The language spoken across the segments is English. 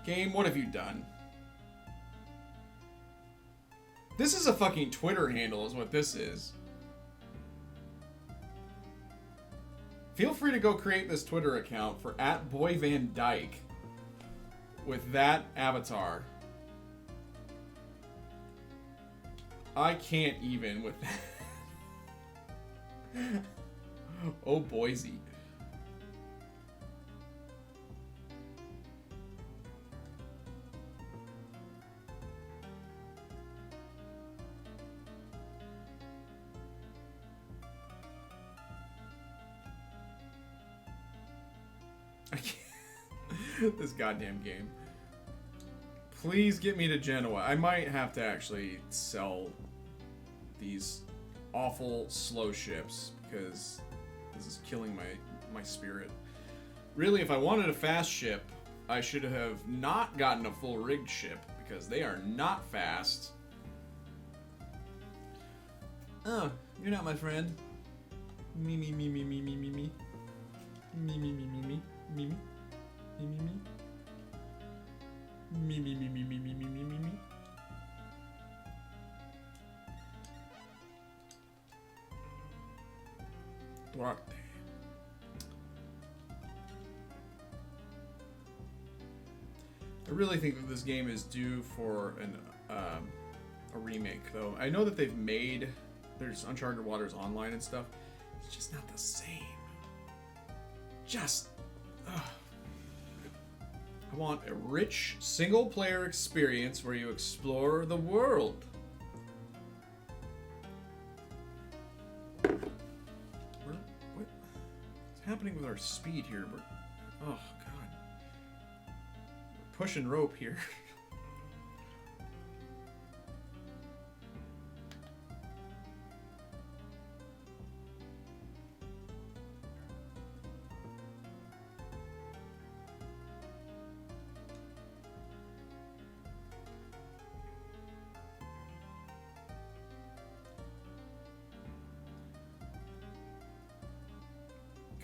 Game, what have you done? This is a fucking Twitter handle is what this is. Feel free to go create this Twitter account for @BoyVanDyke with that avatar. I can't even with that. Oh, Boise. I can't. This goddamn game. Please get me to Genoa. I might have to actually sell these awful slow ships because this is killing my spirit. Really, if I wanted a fast ship, I should have not gotten a full rigged ship because they are not fast. Oh, you're not my friend. Me me me me me me me me. Me me me me me me me me me me. Me me me me me me me me me me. Duarte. I really think that this game is due for a remake, though. I know that they've made there's Uncharted Waters Online and stuff. It's just not the same. Just. I want a rich single-player experience where you explore the world. What's happening with our speed here? Oh, God. We're pushing rope here.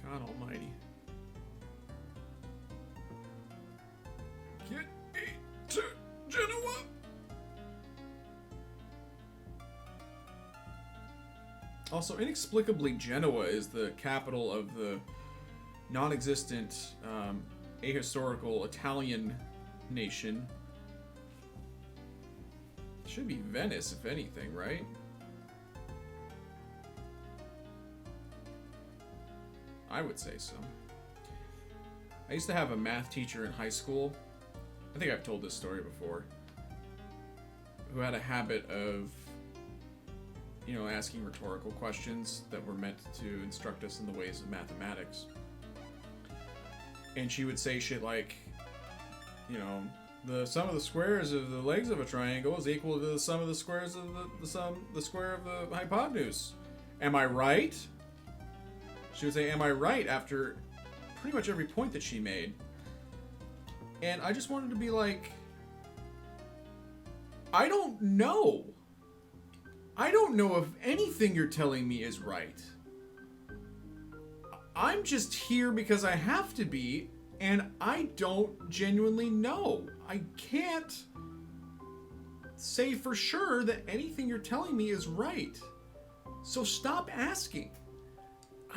God almighty. Get me to Genoa! Also, inexplicably, Genoa is the capital of the non-existent, ahistorical Italian nation. It should be Venice, if anything, right? I would say so. I used to have a math teacher in high school. I think I've told this story before. Who had a habit of, asking rhetorical questions that were meant to instruct us in the ways of mathematics. And she would say shit like, the sum of the squares of the legs of a triangle is equal to the sum of the squares of the square of the hypotenuse. Am I right? She would say, am I right, after pretty much every point that she made. And I just wanted to be like, I don't know. I don't know if anything you're telling me is right. I'm just here because I have to be, and I don't genuinely know. I can't say for sure that anything you're telling me is right. So stop asking.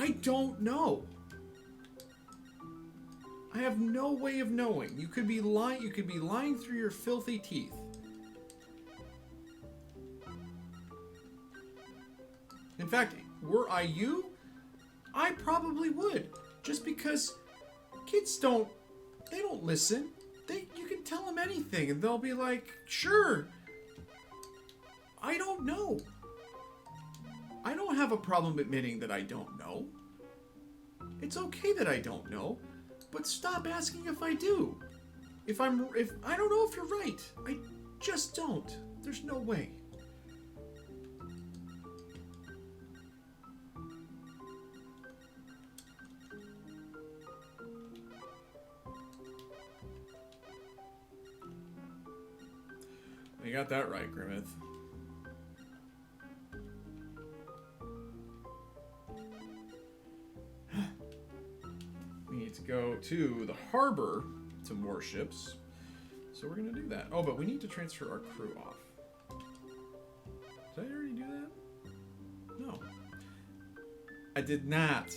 I don't know. I have no way of knowing. You could be lying. You could be lying through your filthy teeth. In fact, were I you, I probably would. Just because kids don't listen. You can tell them anything and they'll be like, sure. I don't know. I don't have a problem admitting that I don't know. It's okay that I don't know, but stop asking if I do. If I don't know if you're right. I just don't. There's no way. You got that right, Grimmith. We need to go to the harbor to more ships. So we're going to do that. Oh, but we need to transfer our crew off. Did I already do that? No. I did not.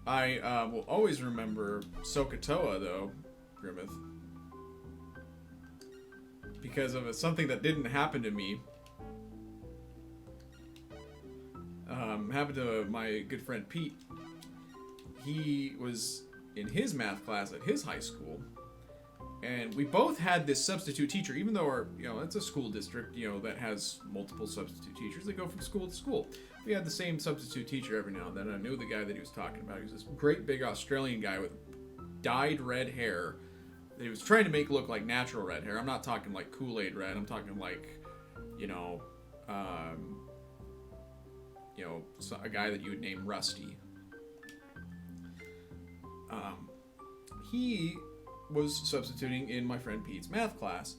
I will always remember Sokotoa, though, Grimmeth. Because of something that didn't happen to me. Happened to my good friend Pete. He was in his math class at his high school. And we both had this substitute teacher, even though our, it's a school district, that has multiple substitute teachers that go from school to school. We had the same substitute teacher every now and then. I knew the guy that he was talking about. He was this great big Australian guy with dyed red hair that he was trying to make look like natural red hair. I'm not talking like Kool-Aid red. I'm talking like, a guy that you would name Rusty. He was substituting in my friend Pete's math class,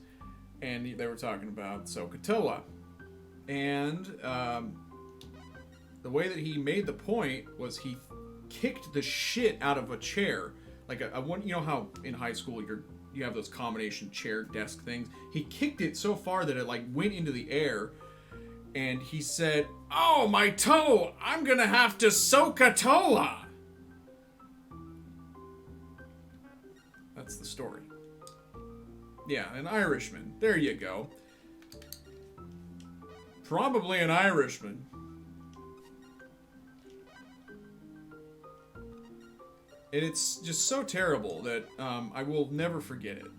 and they were talking about Sokotoa. And the way that he made the point was he kicked the shit out of a chair. Like how in high school you have those combination chair desk things. He kicked it so far that it went into the air, and he said, "Oh, my toe! I'm gonna have to Sokotoa." That's the story. Yeah, an Irishman. There you go. Probably an Irishman. And it's just so terrible that I will never forget it.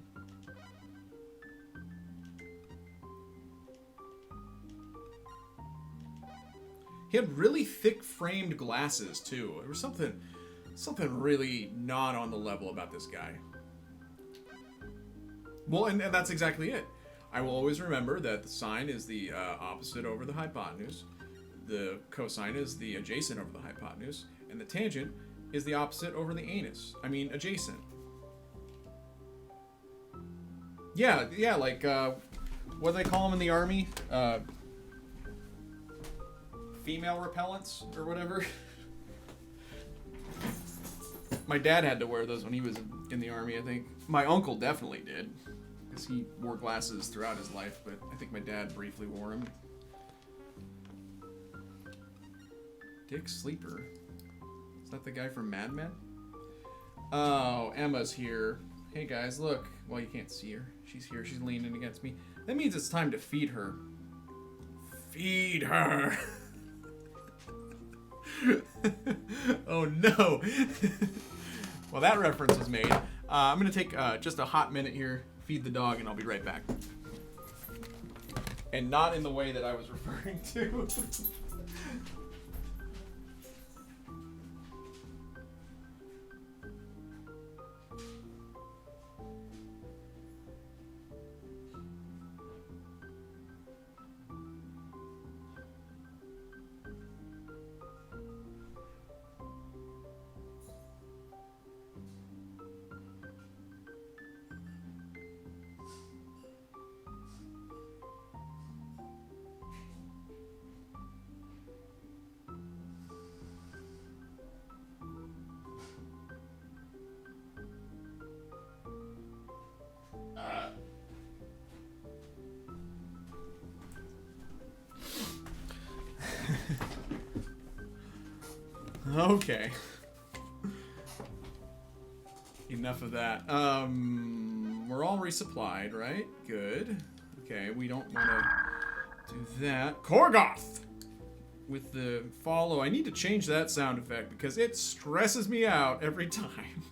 He had really thick framed glasses too. There was something really not on the level about this guy. Well, and that's exactly it. I will always remember that the sine is the opposite over the hypotenuse, the cosine is the adjacent over the hypotenuse, and the tangent is the opposite over the anus. I mean, adjacent. Yeah, like, what do they call them in the army? Female repellents, or whatever. My dad had to wear those when he was in the army, I think. My uncle definitely did, because he wore glasses throughout his life, but I think my dad briefly wore them. Dick Sleeper. Is that the guy from Mad Men? Oh, Emma's here. Hey guys, look. Well, you can't see her. She's here. She's leaning against me. That means it's time to feed her. Feed her! Oh no! Well, that reference was made. I'm going to take just a hot minute here, feed the dog, and I'll be right back. And not in the way that I was referring to. Okay. Enough of that. We're all resupplied, right? Good. Okay, we don't want to do that. Korgoth! With the follow. I need to change that sound effect because it stresses me out every time.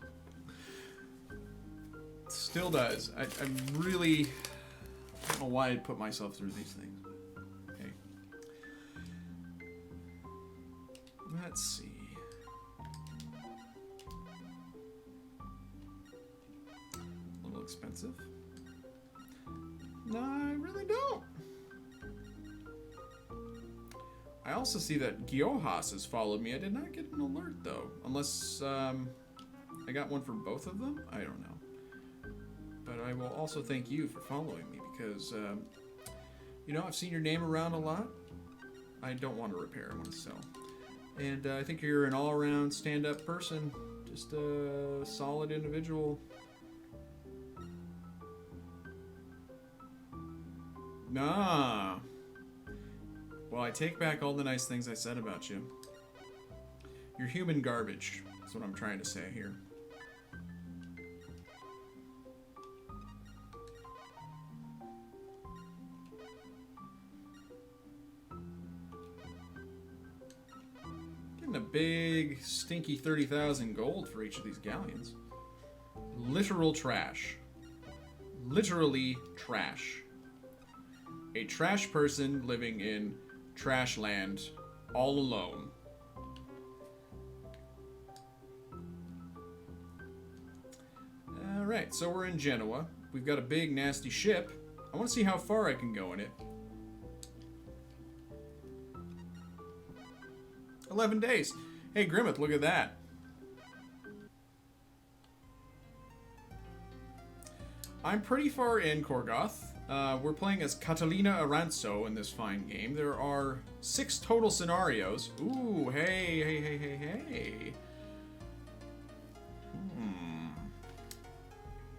Still does. I'm really... I don't know why I'd put myself through these things. Okay. Let's see. A little expensive. No, I really don't. I also see that Giohas has followed me. I did not get an alert, though. Unless I got one for both of them? I don't know. But I will also thank you for following me because, you know, I've seen your name around a lot. I don't want to repair, I want to sell. And I think you're an all-around stand-up person. Just a solid individual. Nah. Well, I take back all the nice things I said about you. You're human garbage. That's what I'm trying to say here. Getting a big, stinky 30,000 gold for each of these galleons. Literal trash. Literally trash. A trash person living in trash land all alone. Alright, so we're in Genoa. We've got a big, nasty ship. I want to see how far I can go in it. 11 days. Hey, Grimmeth, look at that. I'm pretty far in Korgoth. We're playing as Catalina Aranzo in this fine game. There are 6 total scenarios. Ooh, hey.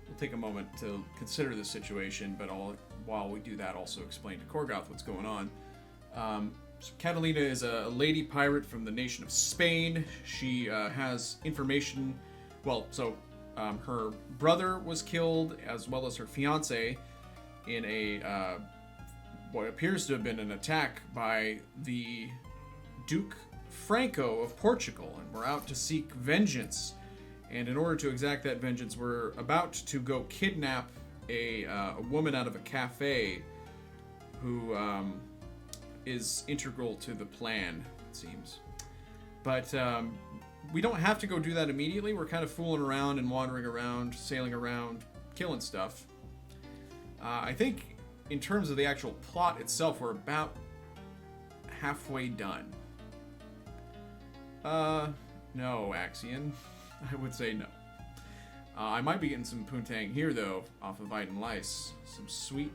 We'll take a moment to consider the situation, but while we do that, also explain to Korgoth what's going on. So Catalina is a lady pirate from the nation of Spain. She has information. Well, so her brother was killed, as well as her fiance, in a what appears to have been an attack by the Duke Franco of Portugal, and we're out to seek vengeance. And in order to exact that vengeance, we're about to go kidnap a woman out of a cafe who is integral to the plan, it seems. But we don't have to go do that immediately. We're kind of fooling around and wandering around, sailing around, killing stuff. I think in terms of the actual plot itself, we're about halfway done. No, Axion. I would say no. I might be getting some poontang here, though, off of Iden Lice. Some sweet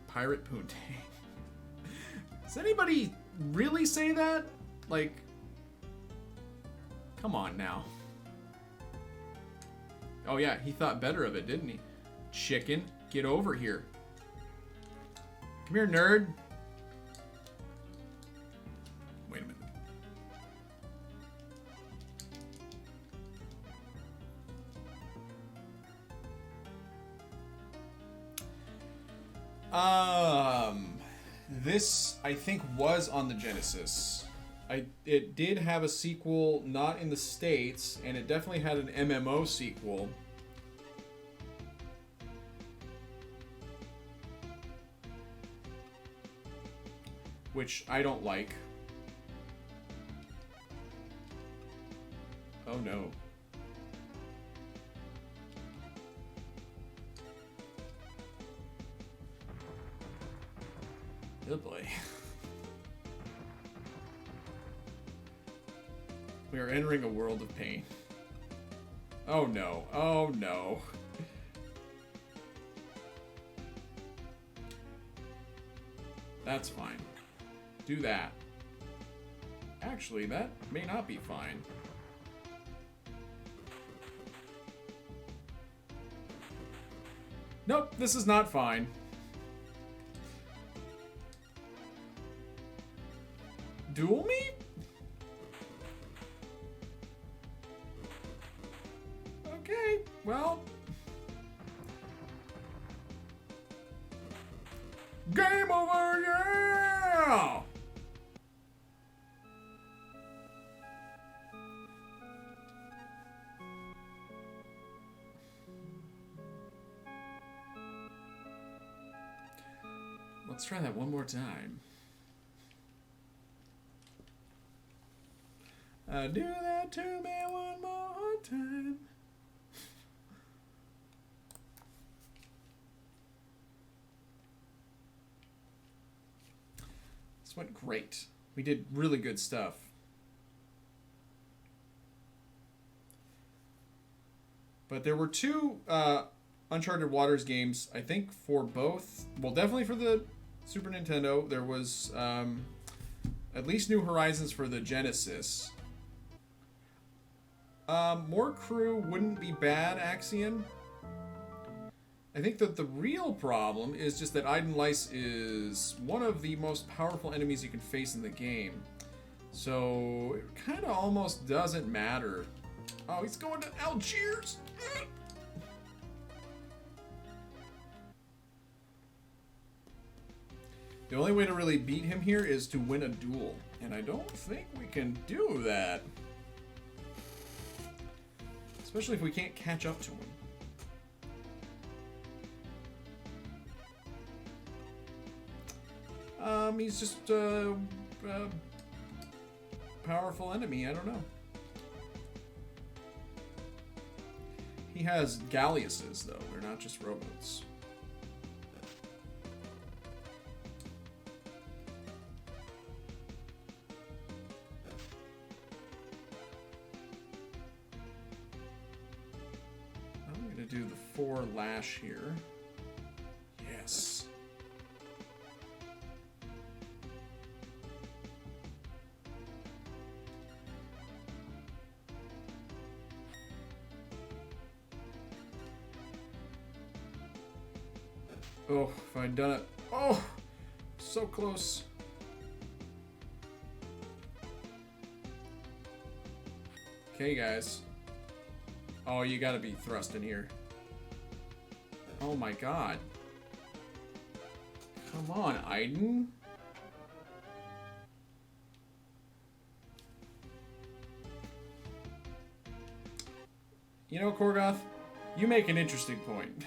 pirate poontang. Does anybody really say that? Like, come on now. Oh yeah, he thought better of it, didn't he? Chicken, get over here. Come here, nerd. Wait a minute. This, I think, was on the Genesis. It did have a sequel, not in the States, and it definitely had an MMO sequel. Which I don't like. Oh no. Oh boy. We are entering a world of pain. Oh no. Oh no. That's fine. Do that. Actually, that may not be fine. Nope, this is not fine. Duel me? Okay, well. Game over, yeah! Let's try that one more time. Do that to me one more time. This went great. We did really good stuff. But there were 2 Uncharted Waters games, I think, for both. Well, definitely for the Super Nintendo. There was at least New Horizons for the Genesis. More crew wouldn't be bad, Axion. I think that the real problem is just that Lice is one of the most powerful enemies you can face in the game. So it kind of almost doesn't matter. Oh, he's going to Algiers! The only way to really beat him here is to win a duel. And I don't think we can do that. Especially if we can't catch up to him. He's just a powerful enemy. I don't know. He has Galeases, though. They're not just rowboats. I'm going to do the 4 lash here. Yes. Oh, if I'd done it. Oh, so close. Okay, guys. Oh, you gotta be thrust in here. Oh my god. Come on, Aiden. You know, Korgoth, you make an interesting point.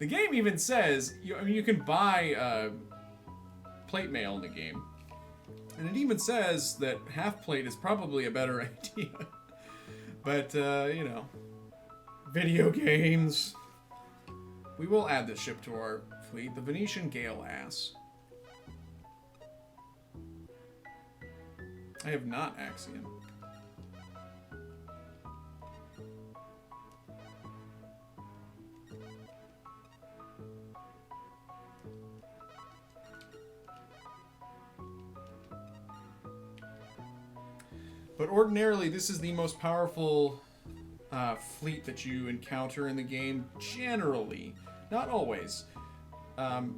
The game even says, you can buy plate mail in the game. And it even says that half plate is probably a better idea. But, you know, video games. We will add this ship to our fleet, the Venetian Galeas. I have not Axiom. But ordinarily, this is the most powerful fleet that you encounter in the game, generally. Not always.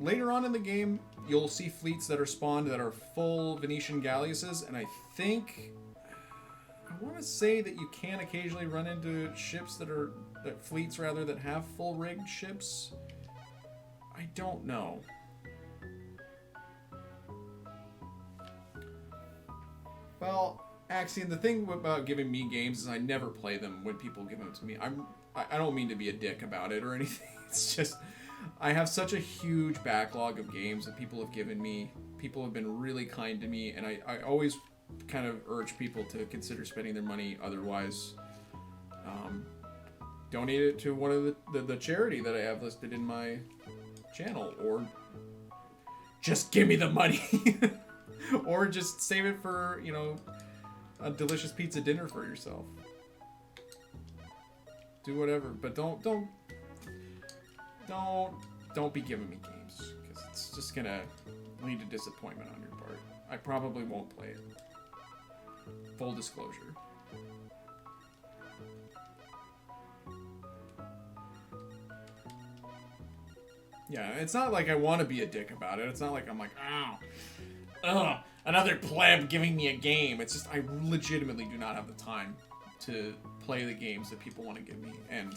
Later on in the game, you'll see fleets that are spawned that are full Venetian Galeases, and I think... I want to say that you can occasionally run into ships fleets rather, that have full rigged ships. I don't know. Well... Axiom, the thing about giving me games is I never play them when people give them to me. I don't mean to be a dick about it or anything. It's just I have such a huge backlog of games that people have given me. People have been really kind to me, and I always kind of urge people to consider spending their money otherwise. Donate it to one of the charity that I have listed in my channel, or just give me the money, or just save it for, you know, a delicious pizza dinner for yourself. Do whatever, but don't be giving me games, because it's just gonna lead to disappointment on your part. I probably won't play it. Full disclosure. Yeah, it's not like I want to be a dick about it. It's not like I'm like, ugh, another pleb giving me a game. It's just I legitimately do not have the time to play the games that people want to give me. And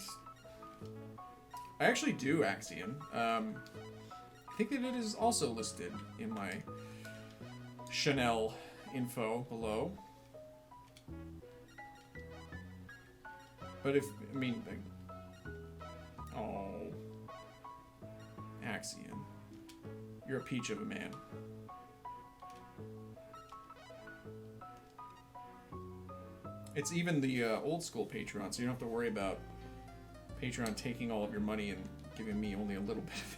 I actually do, Axiom. I think that it is also listed in my Chanel info below. But if, I mean, oh, Axiom, you're a peach of a man. It's even the old school Patreon, so you don't have to worry about Patreon taking all of your money and giving me only a little bit of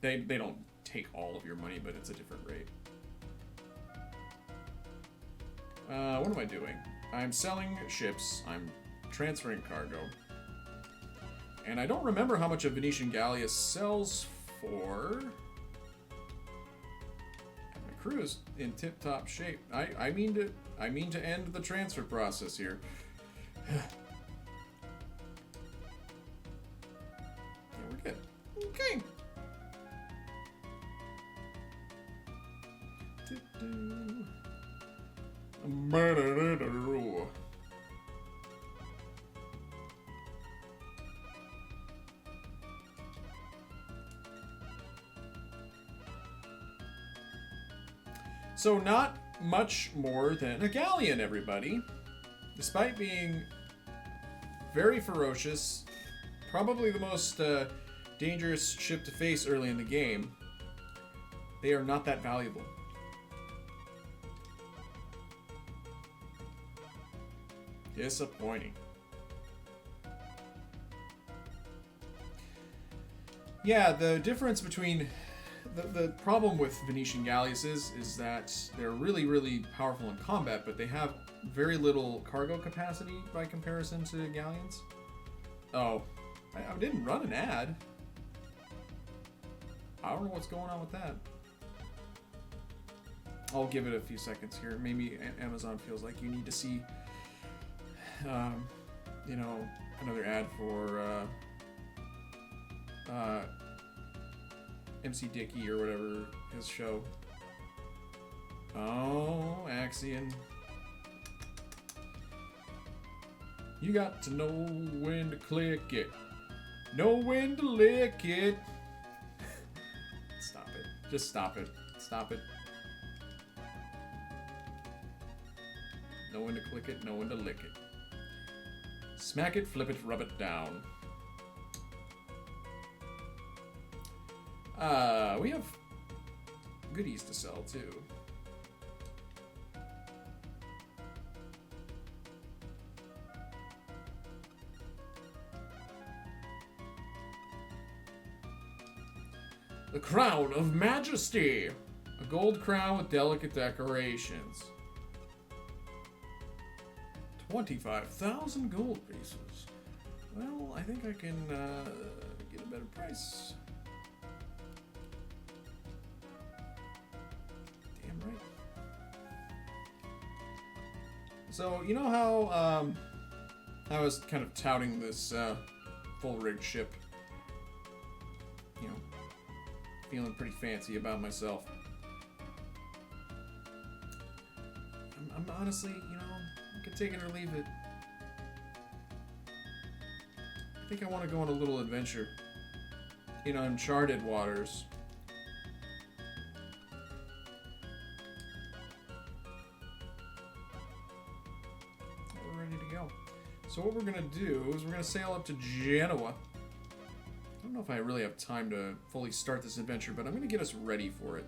it. They don't take all of your money, but it's a different rate. What am I doing? I'm selling ships. I'm transferring cargo. And I don't remember how much a Venetian Galeas sells for. crew is in tip-top shape. I mean to end the transfer process here. Yeah, we're good. Okay. So not much more than a galleon, everybody. Despite being very ferocious, probably the most dangerous ship to face early in the game, they are not that valuable. Disappointing. Yeah, the difference between... The problem with Venetian Galeas is that they're really, really powerful in combat, but they have very little cargo capacity by comparison to galleons. Oh, I didn't run an ad. I don't know what's going on with that. I'll give it a few seconds here. Maybe Amazon feels like you need to see, you know, another ad for MC Dickey or whatever his show. Oh, Axion. You got to know when to click it. Know when to lick it. Stop it. Just stop it. Stop it. Know when to click it, know when to lick it. Smack it, flip it, rub it down. We have goodies to sell too. The Crown of Majesty! A gold crown with delicate decorations. 25,000 gold pieces. Well, I think I can get a better price. Damn right. So, you know how I was kind of touting this full rig ship? You know, feeling pretty fancy about myself. I'm honestly, you know, I can take it or leave it. I think I want to go on a little adventure in uncharted waters. We're ready to go. So what we're going to do is we're going to sail up to Genoa. I don't know if I really have time to fully start this adventure, but I'm going to get us ready for it.